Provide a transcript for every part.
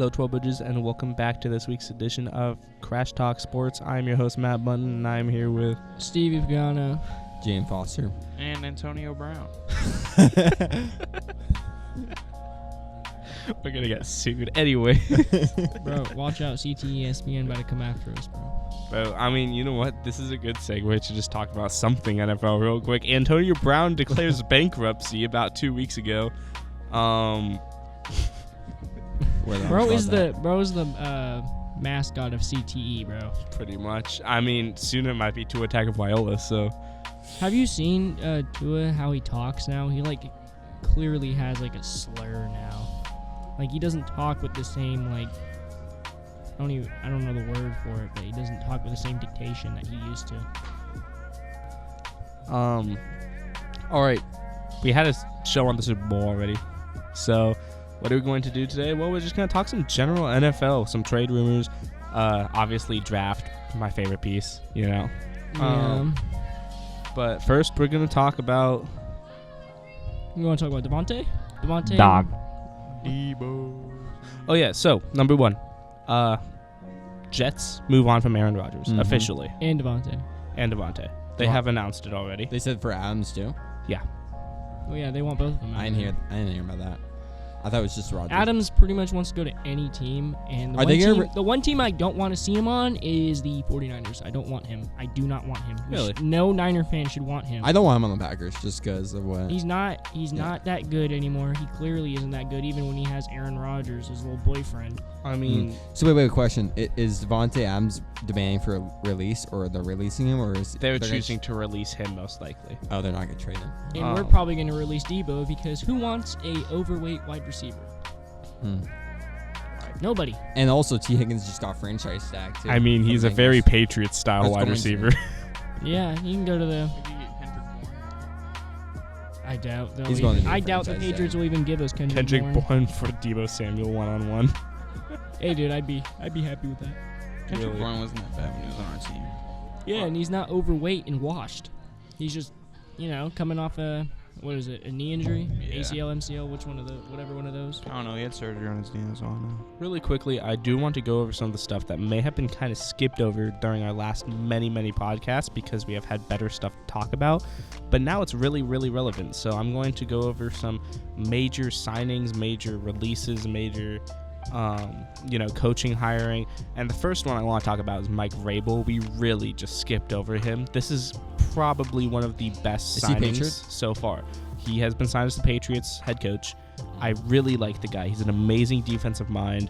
Hello, 12 Budges, and welcome back to this week's edition of Crash Talk Sports. I'm your host, Matt Bunton, and I'm here with Stevie Pagano, Jane Foster, and Antonio Brown. We're going to get sued anyway. Bro, watch out. CTE ESPN about to come after us, bro. Bro, I mean, you know what? This is a good segue to just talk about something NFL real quick. Antonio Brown declares bankruptcy about 2 weeks ago. Bro is the mascot of CTE, bro. Pretty much. I mean, soon it might be Tua Tagovailoa, so. Have you seen Tua, how he talks now? He, clearly has, a slur now. He doesn't talk with the same, I don't know the word for it, but he doesn't talk with the same dictation that he used to. All right. We had a show on the Super Bowl already, so what are we going to do today? Well, we're just going to talk some general NFL, some trade rumors, obviously draft, my favorite piece, you know. Yeah. But first, we're going to talk about... You want to talk about Devontae? Dog. Debo. Oh, yeah. So, number one. Jets move on from Aaron Rodgers, officially. And Devontae. They have announced it already. They said for Adams too. Yeah. Oh, yeah, they want both of them. I didn't hear about that. I thought it was just Rodgers. Adams pretty much wants to go to any team, and the one team I don't want to see him on is the 49ers. I don't want him. I do not want him. Really? No Niner fan should want him. I don't want him on the Packers just because of what... He's not that good anymore. He clearly isn't that good, even when he has Aaron Rodgers, his little boyfriend. I mean... So wait, question. Is Devontae Adams demanding for a release, or they're releasing him, or is... They're choosing to release him, most likely. Oh, they're not going to trade him. And we're probably going to release Debo, because who wants a overweight wide receiver? Nobody. And also, T. Higgins just got franchise tag too. I mean, he's a very Patriots-style wide receiver. Yeah, he can go to the... Maybe get Kendrick Bourne. I doubt. I doubt the Patriots will even give us Kendrick Bourne for Debo Samuel one-on-one. Hey, dude, I'd be happy with that. Kendrick Bourne wasn't that bad when he was on our team. Yeah, and he's not overweight and washed. He's just, coming off a knee injury? Yeah. ACL, MCL, whatever one of those. I don't know. He had surgery on his knee. That's all I know. Really quickly, I do want to go over some of the stuff that may have been kind of skipped over during our last many podcasts because we have had better stuff to talk about. But now it's really, really relevant. So I'm going to go over some major signings, major releases, major coaching, hiring. And the first one I want to talk about is Mike Vrabel. We really just skipped over him. This is probably one of the best signings so far. He has been signed as the Patriots head coach. I really like the guy. He's an amazing defensive mind,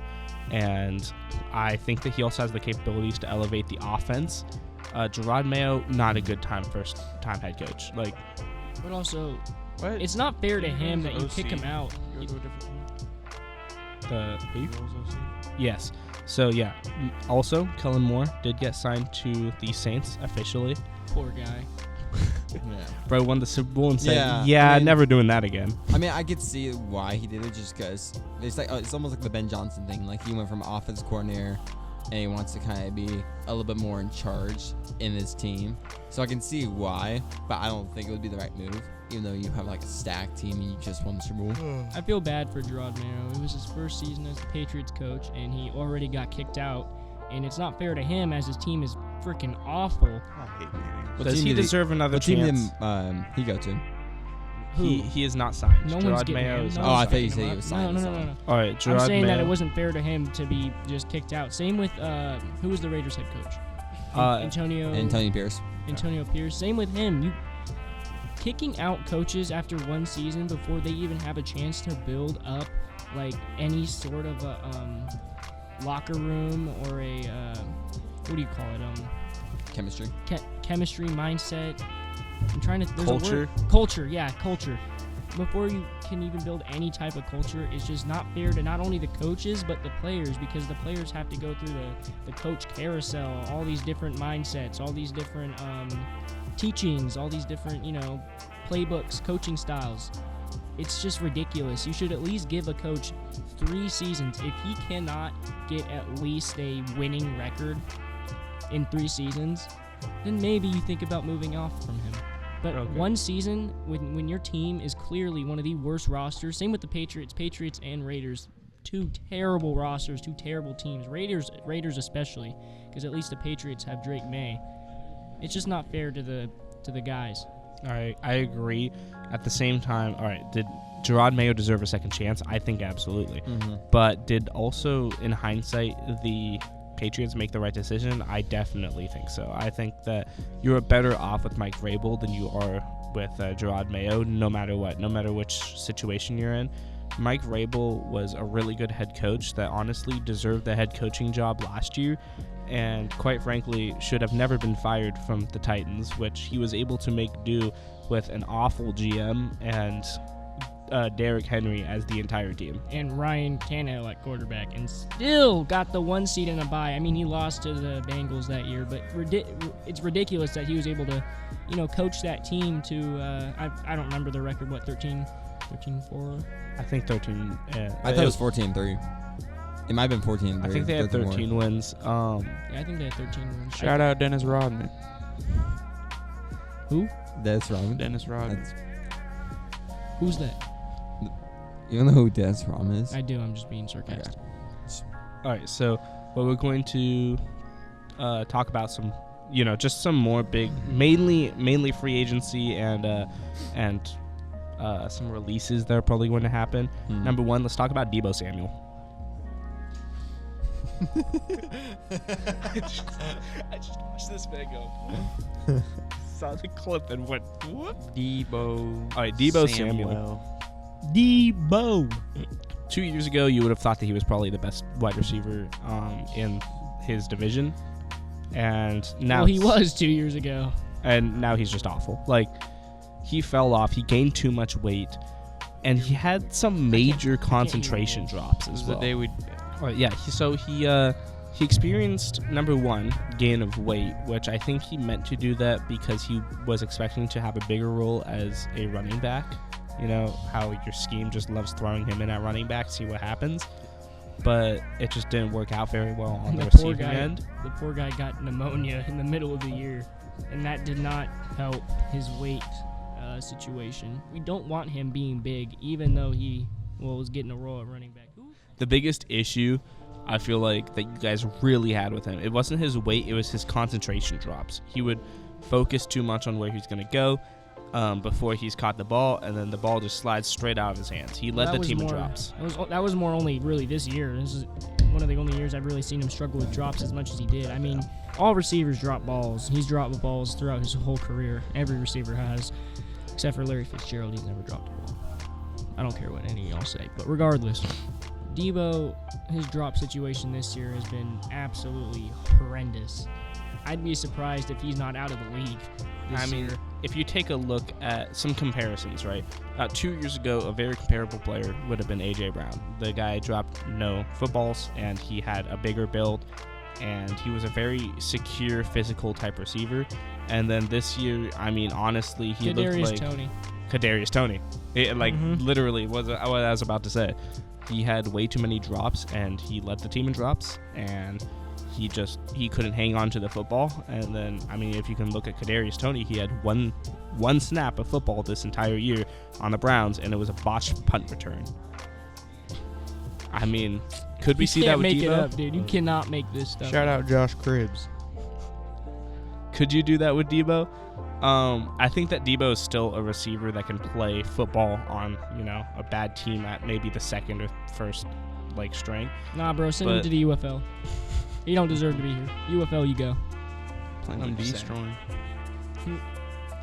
and I think that he also has the capabilities to elevate the offense. Gerard Mayo, not a good first-time head coach. But also, What? it's not fair to him that you kick him out. You go to a different team? The Eagles OC? Yes. So, yeah. Also, Kellen Moore did get signed to the Saints officially. Poor guy. Yeah. Bro won the Super Bowl and said, I mean, never doing that again. I mean, I could see why he did it, just because it's almost like the Ben Johnson thing. He went from offense coordinator, and he wants to kind of be a little bit more in charge in his team. So I can see why, but I don't think it would be the right move, even though you have a stacked team and you just won the Super Bowl. I feel bad for Gerard Mayo. It was his first season as the Patriots coach, and he already got kicked out. And it's not fair to him, as his team is freaking awful. I hate Manning. Does he deserve another What team chance? did he go to? He is not signed. No one's Gerard getting Mayo him. is No not Oh, I one's thought you picking said him he up. was signed. No. All right, Gerard I'm saying Mayo. that it wasn't fair to him to be just kicked out. Same with who was the Raiders head coach? Antonio Pierce. Antonio Pierce. Same with him. You kicking out coaches after one season before they even have a chance to build up any sort of a locker room or a what do you call it? Chemistry. Chemistry, mindset. I'm trying to. There's Culture. A word. Culture. Yeah, culture. Before you can even build any type of culture, it's just not fair to not only the coaches but the players, because the players have to go through the coach carousel, all these different mindsets, all these different teachings, all these different playbooks, coaching styles. It's just ridiculous. You should at least give a coach 3 seasons. If he cannot get at least a winning record in 3 seasons, then maybe you think about moving off from him. But Okay. 1 season, when your team is clearly one of the worst rosters, same with the Patriots and Raiders, two terrible rosters, two terrible teams. Raiders especially, because at least the Patriots have Drake May. It's just not fair to the guys. All right, I agree. At the same time, all right, did Gerard Mayo deserve a second chance? I think absolutely. But did also, in hindsight, the Patriots make the right decision? I definitely think so. I think that you're better off with Mike Vrabel than you are with Gerard Mayo, no matter what, no matter which situation you're in. Mike Vrabel was a really good head coach that honestly deserved the head coaching job last year, and quite frankly should have never been fired from the Titans, which he was able to make do with an awful GM and Derrick Henry as the entire team. And Ryan Tannehill at quarterback, and still got the 1 seed in a bye. I mean, he lost to the Bengals that year, but it's ridiculous that he was able to, coach that team to, I don't remember the record, what, 13-4? I think 13. I thought it was 14-3. It might have been 14-3. I think they had 13 wins. Yeah, I think they had 13 wins. Shout out Dennis Rodman. Who? Dennis Rodman. Dennis Rodman. Who's that? You don't know who Dennis Rodman is? I do. I'm just being sarcastic. All right, so what we're going to talk about some, just some more big, mainly free agency and some releases that are probably going to happen. Number one, let's talk about Deebo Samuel. I just watched this man go. Saw the clip and went, what? Deebo. All right, Deebo Samuel. Deebo. 2 years ago, you would have thought that he was probably the best wide receiver in his division, and now Well, he was 2 years ago. and now he's just awful. Like, he fell off. He gained too much weight, and he had some major concentration drops as This is well. the day we. Yeah, he experienced, number one, gain of weight, which I think he meant to do that because he was expecting to have a bigger role as a running back. You know, how your scheme just loves throwing him in at running back, see what happens. But it just didn't work out very well on the receiving end. The poor guy got pneumonia in the middle of the year, and that did not help his weight situation. We don't want him being big, even though he was getting a role at running back. The biggest issue I feel like that you guys really had with him, it wasn't his weight, it was his concentration drops. He would focus too much on where he's going to go before he's caught the ball, and then the ball just slides straight out of his hands. He led the team in drops. That was more only really this year. This is one of the only years I've really seen him struggle with drops as much as he did. I mean, all receivers drop balls. He's dropped balls throughout his whole career. Every receiver has, except for Larry Fitzgerald. He's never dropped a ball. I don't care what any of y'all say, but regardless, Deebo, his drop situation this year has been absolutely horrendous. I'd be surprised if he's not out of the league this year. If you take a look at some comparisons, right? 2 years ago, a very comparable player would have been A.J. Brown. The guy dropped no footballs, and he had a bigger build, and he was a very secure, physical type receiver. And then this year, I mean, honestly, he looked like Kadarius Toney. Literally, what I was about to say. He had way too many drops, and he led the team in drops, and he couldn't hang on to the football. And then, I mean, if you can look at Kadarius Toney, he had one snap of football this entire year on the Browns, and it was a botched punt return. I mean, could we see that with Deebo? You can't make it up, dude. You cannot make this stuff. Shout out Josh Cribbs. Could you do that with Deebo? I think that Deebo is still a receiver that can play football on, a bad team at maybe the second or first, string. Nah, bro, send him to the UFL. He don't deserve to be here. UFL, you go. Playing on D-Strong.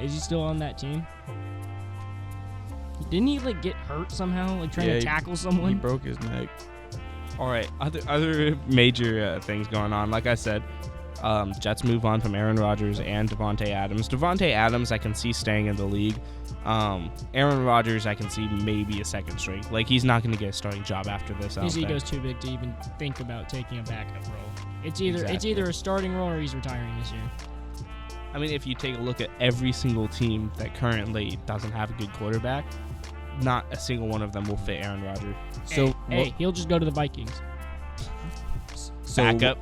Is he still on that team? Didn't he, get hurt somehow, trying to tackle someone? He broke his neck. All right, other major things going on. Like I said, Jets move on from Aaron Rodgers and Devontae Adams. Devontae Adams, I can see staying in the league. Aaron Rodgers, I can see maybe a second string. He's not going to get a starting job after this. His ego's too big to even think about taking a backup role. It's either a starting role or he's retiring this year. I mean, if you take a look at every single team that currently doesn't have a good quarterback, not a single one of them will fit Aaron Rodgers. So he'll just go to the Vikings. Backup.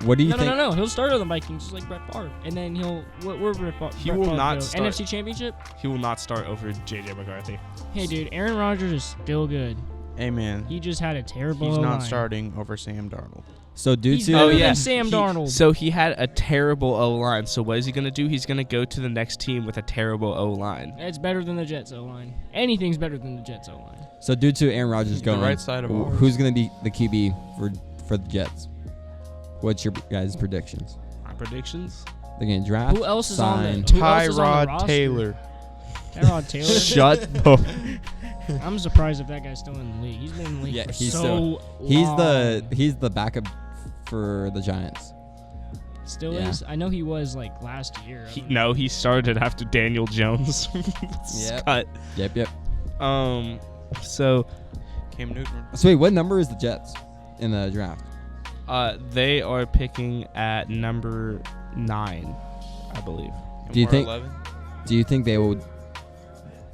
What do you think? No. He'll start on the Vikings just like Brett Favre, and then where Brett Favre He will not start. NFC Championship. He will not start over J.J. McCarthy. Hey, dude, Aaron Rodgers is still good. Hey, man. He just had a terrible He's not O-line. starting over Sam Darnold. So due He's to better Oh, yeah. than Sam He- Darnold. So he had a terrible O-line. So what is he going to do? He's going to go to the next team with a terrible O-line. It's better than the Jets O-line. Anything's better than the Jets O-line. So due to Aaron Rodgers The going, right side of ours. who's going to be the QB for the Jets? What's your guys' predictions? My predictions? They're going to draft, Who else is on sign. the who else is on the Tyrod roster? Taylor. Tyrod Taylor. Shut the... I'm surprised if that guy's still in the league. He's been in the league Yeah, for he's so still- long. He's the backup for the Giants. Still yeah. is. I know he was like last year. I don't know. No, he started after Daniel Jones. Yep. Cut. Yep. So Cam Newton. So wait, what number is the Jets in the draft? they are picking at number 9, I believe. And Do you we're think- 11? Do you think they will,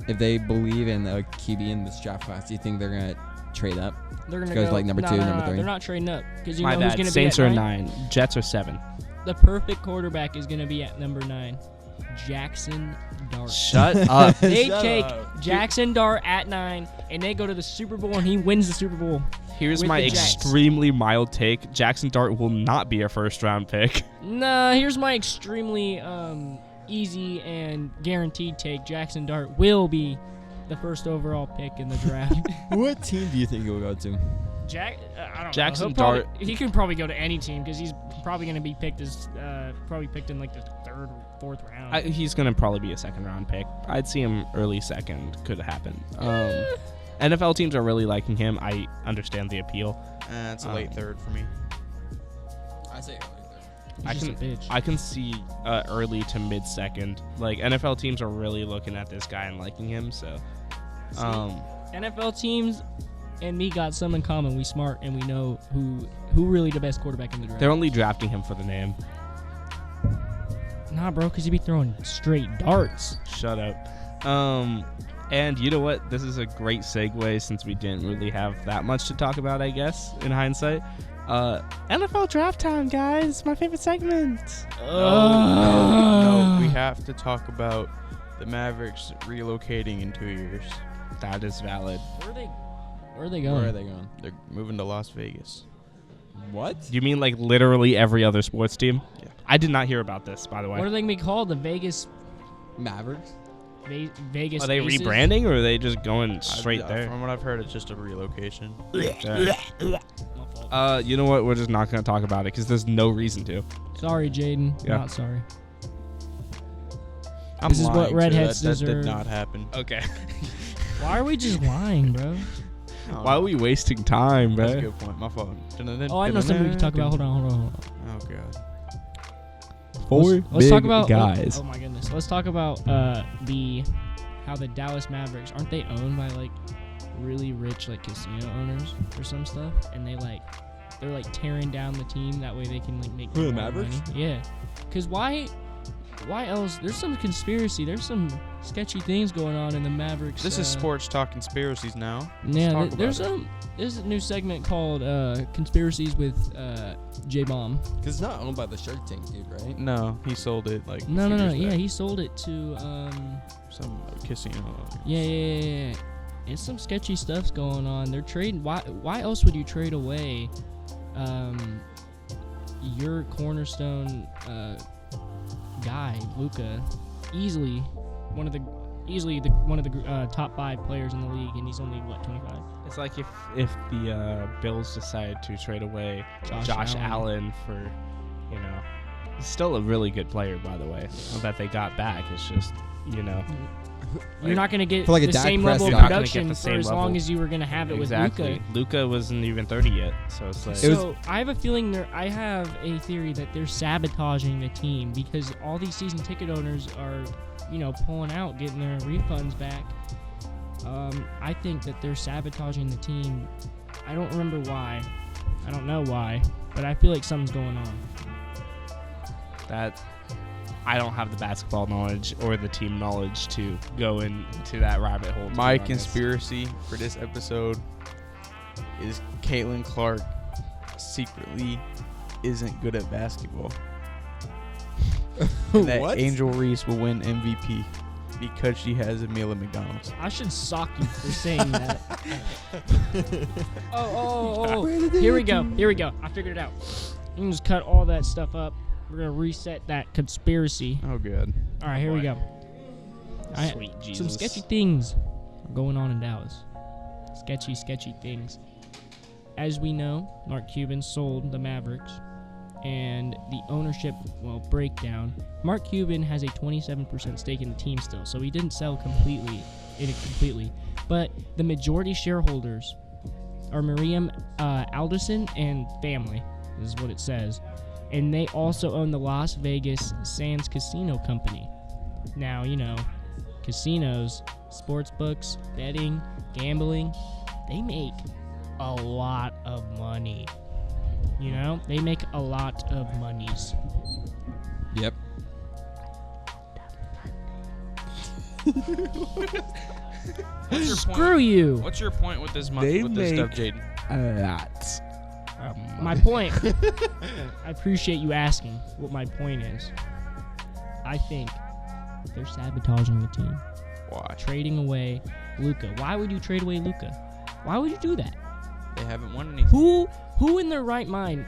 if they believe in a QB in this draft class, do you think they're going to trade up? They're gonna Goes go like number no, 2, no, number no, 3. They're not trading up because you My know who's bad. gonna Saints be are at 9. Jets are 7. The perfect quarterback is gonna be at number 9. Jackson Dart. Shut up. They Shut take up. Jackson Dart at 9, and they go to the Super Bowl, and he wins the Super Bowl. Here's With my the Jets. extremely mild take. Jackson Dart will not be a first-round pick. Nah, here's my extremely easy and guaranteed take. Jackson Dart will be the first overall pick in the draft. What team do you think he'll go to? I don't Jackson know. He'll Dart- probably- He can probably go to any team because he's probably going to be picked as probably picked in like the 3rd or 4th round. He's going to probably be a second-round pick. I'd see him early second. Could happen. NFL teams are really liking him. I understand the appeal. It's a late third for me. I say He's I just can- a bitch. I can see early to mid-second. Like, NFL teams are really looking at this guy and liking him, so... NFL teams and me got some in common. We smart and we know who really the best quarterback in the draft. They're only drafting him for the name. Nah, bro, because he be throwing straight darts. Shut up. And you know what? This is a great segue since we didn't really have that much to talk about, I guess, in hindsight. NFL draft time, guys. My favorite segment. No, we have to talk about the Mavericks relocating in 2 years. That is valid. Where are they going? Where are they going? They're moving to Las Vegas. What? You mean like literally every other sports team? Yeah. I did not hear about this, by the way. What are they gonna be called? The Vegas Mavericks? Vegas. Are they Aces? rebranding or are they just going straight there? From what I've heard, it's just a relocation. Yeah. My fault. You know what? We're just not going to talk about it because there's no reason to. Sorry, Jaden. Yeah. Not sorry. I'm This is what lying, too. redheads that deserve. did not happen. Okay. Why are we just lying, bro? Why are we wasting time, That's a bro? good point. My fault. Oh, I know something we can talk about. Hold on. Oh, God. Let's talk about guys. Oh my goodness. Let's talk about how the Dallas Mavericks aren't they owned by like really rich like casino owners or some stuff, and they're like tearing down the team that way they can like make Who, the more Mavericks? money. Yeah. Cause why else? There's some conspiracy. There's some sketchy things going on in the Mavericks. This is sports talk conspiracies now. Yeah, talk there's about there's a new segment called Conspiracies with J Bomb. Because it's not owned by the Shark Tank dude, right? No, he sold it like No. a few years Yeah, back. he sold it to Some casino. Yeah. It's some sketchy stuff's going on. They're trading. Why else would you trade away your cornerstone guy, Luka, easily one of the top 5 players in the league, and he's only what 25. It's like if the Bills decided to trade away Josh Allen for, he's still a really good player, by the way. That they got back. It's just, You're not gonna get For like a the Dak same level of Prescott. You're not gonna get production the for same as level. long as you were gonna have it exactly. with Luka. Luka wasn't even 30 yet, so it's like. So I have a feeling I have a theory that they're sabotaging the team because all these season ticket owners are, pulling out, getting their refunds back. I think that they're sabotaging the team. I don't remember why. I don't know why, but I feel like something's going on. that I don't have the basketball knowledge or the team knowledge to go into that rabbit hole. to My be honest. conspiracy for this episode is Caitlin Clark secretly isn't good at basketball. And that What? Angel Reese will win MVP. because she has a meal at McDonald's. I should sock you for saying that. Oh. Here we go. I figured it out. You can just cut all that stuff up. We're going to reset that conspiracy. Oh, good. All right, here we go. Sweet Jesus. Some sketchy things are going on in Dallas. Sketchy things. As we know, Mark Cuban sold the Mavericks, and the ownership, breakdown. Mark Cuban has a 27% stake in the team still, so he didn't sell completely. But the majority shareholders are Miriam Alderson and family, is what it says. And they also own the Las Vegas Sands Casino Company. Now, casinos, sports books, betting, gambling, they make a lot of money. They make a lot of monies. Yep. Screw you. What's your point with this They with this stuff, make Jaden? a lot. My point, I appreciate you asking what my point is. I think they're sabotaging the team. Why? Trading away Luka. Why would you trade away Luka? Why would you do that? They haven't won anything. Who in their right mind?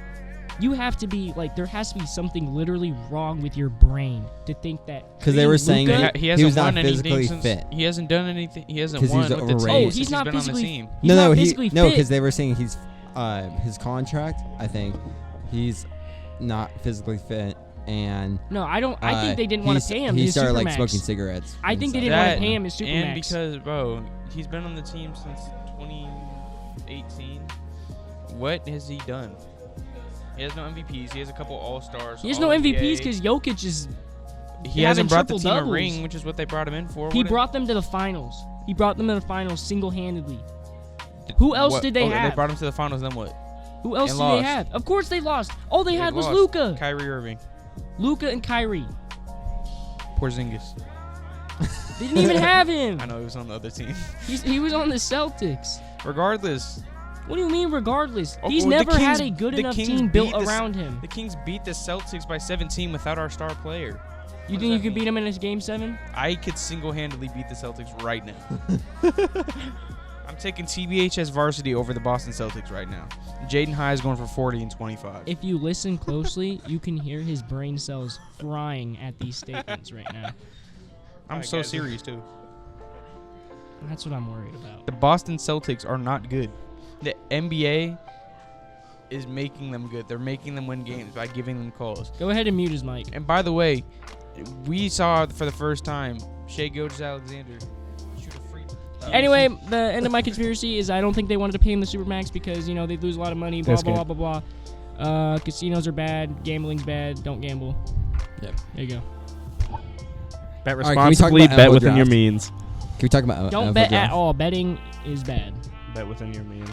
You have to be there has to be something literally wrong with your brain to think that. Because they were saying Luka, He hasn't was not won anything physically since, fit. He hasn't done anything. He hasn't 'Cause he won was with the team. overrated. he's since not been on the physically- team. He's not physically fit. because they were saying his contract. I think he's not physically fit, and No, I don't. I think they didn't want to pay him. He his started Supermax. smoking cigarettes. I and think they stuff. didn't want That- to pay him his Supermax. And because, bro, he's been on the team since 2018. What has he done? He has no MVPs. He has a couple All-Stars. He has no MVPs because Jokic is. he hasn't brought the team a triple-doubles. ring, which is what they brought him in for. He What- brought them to the finals. He brought them to the finals single-handedly. Who else what- did they okay, have? They brought him to the finals. Then what? Who else and did lost. they have? Of course they lost. All they had was lost. Luka. Kyrie Irving. Luka and Kyrie. Porzingis. They didn't even have him. I know he was on the other team. He was on the Celtics. Regardless, What do you mean regardless? Oh, He's well, the never had Kings- a good the enough Kings team built beat the- around him. the Kings beat the Celtics by 17 without our star player. You What think you does that could beat mean? him in his game 7? I could single-handedly beat the Celtics right now. I'm taking TBHS varsity over the Boston Celtics right now. Jaden High is going for 40 and 25. If you listen closely, you can hear his brain cells frying at these statements right now. I'm so serious, too. That's what I'm worried about. The Boston Celtics are not good. The NBA is making them good. They're making them win games by giving them calls. Go ahead and mute his mic. And by the way, we saw for the first time Shai Gilgeous-Alexander shoot a free. Anyway, the end of my conspiracy is I don't think they wanted to pay him the Supermax because, they lose a lot of money, blah, That's blah, good. blah, blah, blah. Casinos are bad. Gambling's bad. Don't gamble. Yep. There you go. Bet right, can we talk responsibly, about bet NFL within your draft? means. Can we talk about Don't NFL bet draft? at all. Betting is bad. Bet within your means.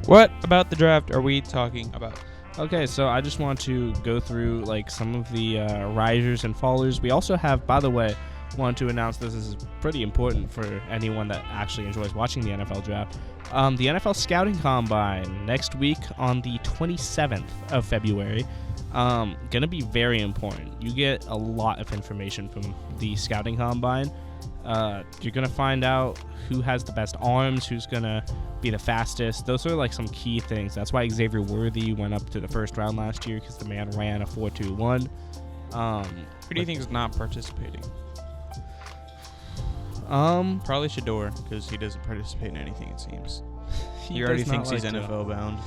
What about the draft are we talking about? Okay, so I just want to go through some of the risers and fallers. We also have, by the way, want to announce this is pretty important for anyone that actually enjoys watching the NFL draft. The NFL Scouting Combine next week on the 27th of February. Gonna be very important. You get a lot of information from the Scouting Combine. You're gonna find out who has the best arms, who's gonna be the fastest. Those are some key things. That's why Xavier Worthy went up to the first round last year because the man ran a 4.21. Who do you think is not participating? Probably Shador because he doesn't participate in anything. It seems he already does not thinks he's like to. NFL bound,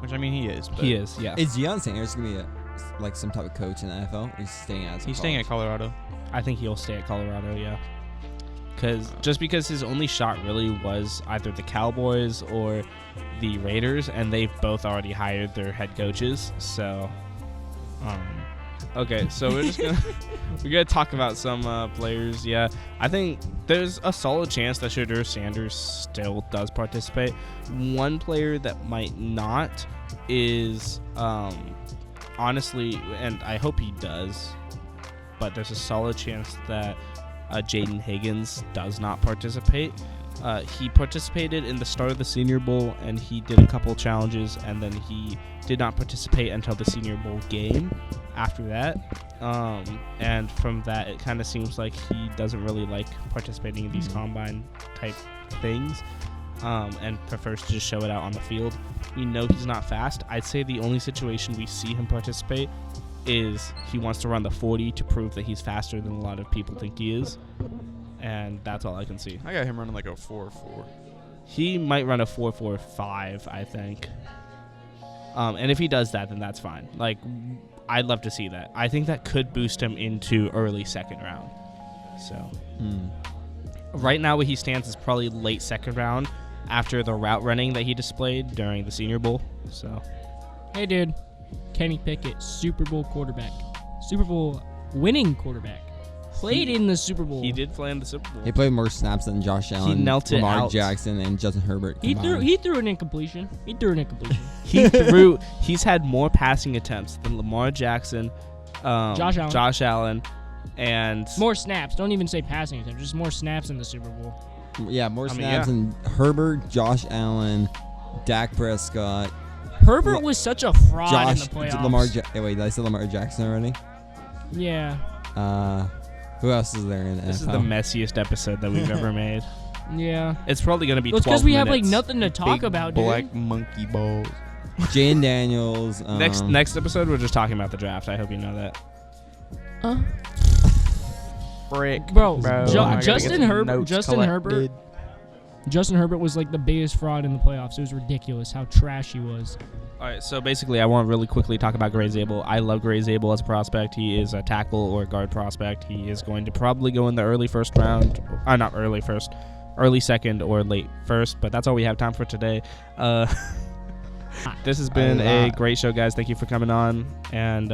which I mean he is. But He is, yeah. Is Deion Sanders gonna be some type of coach in the NFL? Or he's staying at? He's staying at Colorado. I think he'll stay at Colorado, yeah. Because his only shot really was either the Cowboys or the Raiders, and they've both already hired their head coaches. So, okay, so we're gonna talk about some players. Yeah, I think there's a solid chance that Shedeur Sanders still does participate. One player that might not is honestly, and I hope he does, but there's a solid chance that Jaden Higgins does not participate. He participated in the start of the Senior Bowl, and he did a couple challenges, and then he did not participate until the Senior Bowl game after that. And from that, it kind of seems like he doesn't really like participating in these combine type things, and prefers to just show it out on the field. We know he's not fast. I'd say the only situation we see him participate is he wants to run the 40 to prove that he's faster than a lot of people think he is. And that's all I can see. I got him running like a 4.4. He might run a 4.45, I think. And if he does that, then that's fine. Like, I'd love to see that. I think that could boost him into early second round. So, right now where he stands is probably late second round after the route running that he displayed during the Senior Bowl. So, Hey, dude. Kenny Pickett, Super Bowl quarterback. Super Bowl winning quarterback. Played in the Super Bowl. he did play in the Super Bowl. He played more snaps than Josh Allen, knelt it Lamar out. Jackson, and Justin Herbert. He combined. threw an incompletion. He's had more passing attempts than Lamar Jackson, Josh Allen, and More snaps. Don't even say passing attempts. Just more snaps in the Super Bowl. Yeah, more I mean, snaps yeah. than Herbert, Josh Allen, Dak Prescott, Herbert was such a fraud in the playoffs. Wait, did I say Lamar Jackson already? Yeah. Who else is there in the this NFL? is the messiest episode that we've ever made. Yeah. It's probably going to be 12 Well, it's because we have like minutes. nothing to talk Big about, dude. black monkey balls. Jane Daniels. Next episode, we're just talking about the draft. I hope you know that. Brick. Bro, I Ju- gotta Justin get some Herbert- notes Justin Herbert- collected. Justin Herbert was like the biggest fraud in the playoffs. It was ridiculous how trash he was. All right, so basically, I want to really quickly talk about Gray Zabel. I love Gray Zabel as a prospect. He is a tackle or guard prospect. He is going to probably go in the early first round. Not early first. Early second or late first, but that's all we have time for today. This has been a great show, guys. Thank you for coming on, and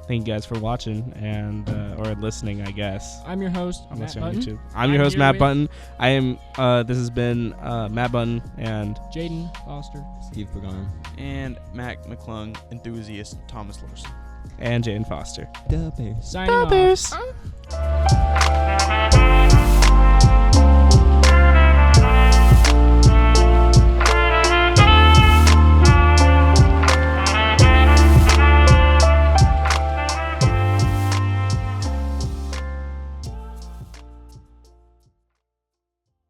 thank you guys for watching and or listening, I guess. I'm your host, Unless Matt you're on Button. YouTube. I'm your host, here Matt with Button. I am. This has been Matt Button and Jaden Foster. Steve Pagan. And Mac McClung enthusiast Thomas Larson. Jane Foster. The Bears. Signing off.